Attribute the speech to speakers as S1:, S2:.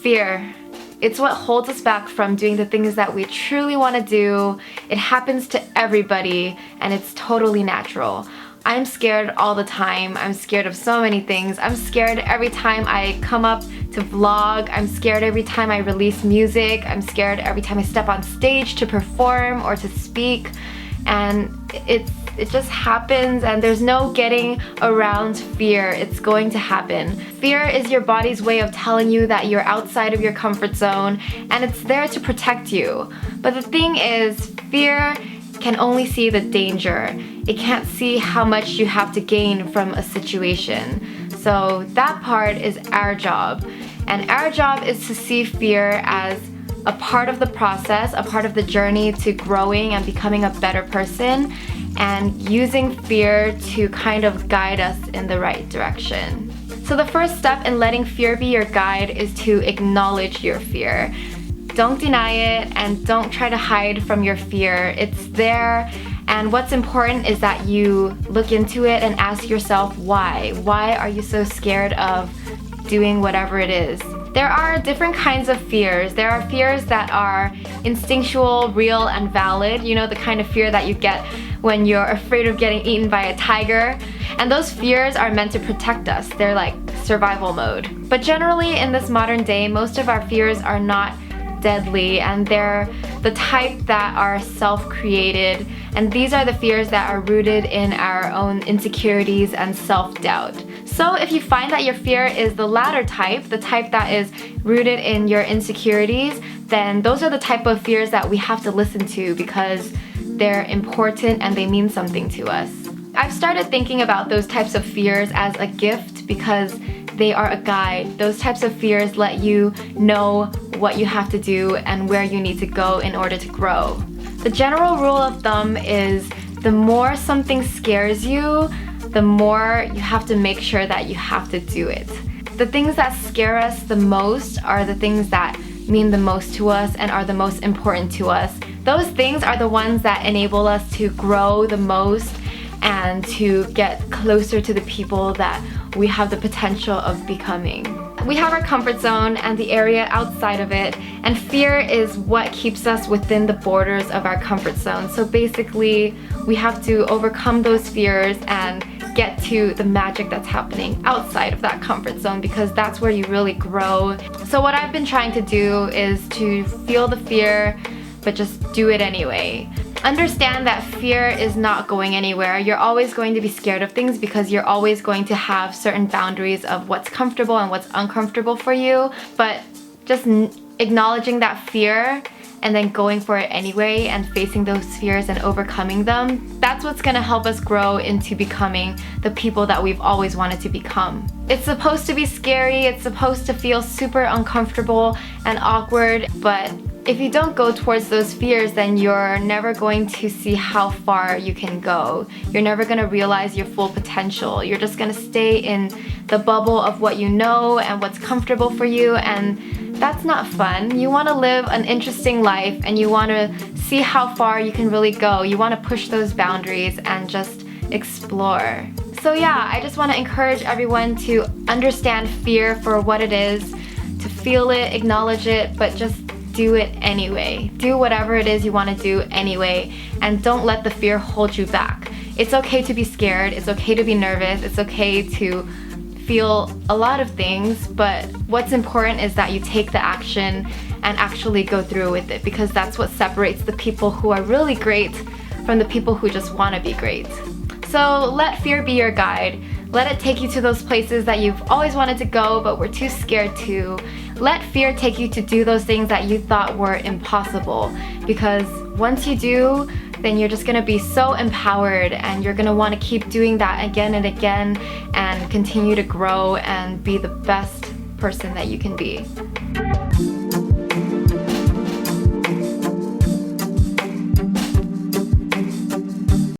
S1: Fear. It's what holds us back from doing the things that we truly want to do. It happens to everybody and it's totally natural. I'm scared all the time. I'm scared of so many things. I'm scared every time I come up to vlog. I'm scared every time I release music. I'm scared every time I step on stage to perform or to speak. And it just happens, and there's no getting around fear. It's going to happen. Fear is your body's way of telling you that you're outside of your comfort zone, and it's there to protect you. But the thing is, fear can only see the danger. It can't see how much you have to gain from a situation. So that part is our job. And our job is to see fear as a part of the process, a part of the journey to growing and becoming a better person, and using fear to kind of guide us in the right direction. So the first step in letting fear be your guide is to acknowledge your fear. Don't deny it and don't try to hide from your fear. It's there, and what's important is that you look into it and ask yourself why. Why are you so scared of doing whatever it is? There are different kinds of fears. There are fears that are instinctual, real, and valid. You know, the kind of fear that you get when you're afraid of getting eaten by a tiger. And those fears are meant to protect us. They're like survival mode. But generally, in this modern day, most of our fears are not deadly, and they're the type that are self-created, and these are the fears that are rooted in our own insecurities and self-doubt. So if you find that your fear is the latter type, the type that is rooted in your insecurities, then those are the type of fears that we have to listen to because they're important and they mean something to us. I've started thinking about those types of fears as a gift because they are a guide. Those types of fears let you know what you have to do and where you need to go in order to grow. The general rule of thumb is the more something scares you, the more you have to make sure that you have to do it. The things that scare us the most are the things that mean the most to us and are the most important to us. Those things are the ones that enable us to grow the most and to get closer to the people that we have the potential of becoming. We have our comfort zone and the area outside of it, and fear is what keeps us within the borders of our comfort zone. So basically, we have to overcome those fears and get to the magic that's happening outside of that comfort zone, because that's where you really grow. So what I've been trying to do is to feel the fear, but just do it anyway. Understand that fear is not going anywhere. You're always going to be scared of things because you're always going to have certain boundaries of what's comfortable and what's uncomfortable for you. But just acknowledging that fear and then going for it anyway and facing those fears and overcoming them, that's what's gonna help us grow into becoming the people that we've always wanted to become. It's supposed to be scary, it's supposed to feel super uncomfortable and awkward, but if you don't go towards those fears, then you're never going to see how far you can go. You're never gonna realize your full potential. You're just gonna stay in the bubble of what you know and what's comfortable for you, and that's not fun. You wanna live an interesting life and you wanna see how far you can really go. You wanna push those boundaries and just explore. So yeah, I just wanna encourage everyone to understand fear for what it is, to feel it, acknowledge it, but just do it anyway. Do whatever it is you want to do anyway, and don't let the fear hold you back. It's okay to be scared, it's okay to be nervous, it's okay to feel a lot of things, but what's important is that you take the action and actually go through with it, because that's what separates the people who are really great from the people who just want to be great. So let fear be your guide. Let it take you to those places that you've always wanted to go but were too scared to. Let fear take you to do those things that you thought were impossible, because once you do, then you're just gonna be so empowered and you're gonna want to keep doing that again and again and continue to grow and be the best person that you can be.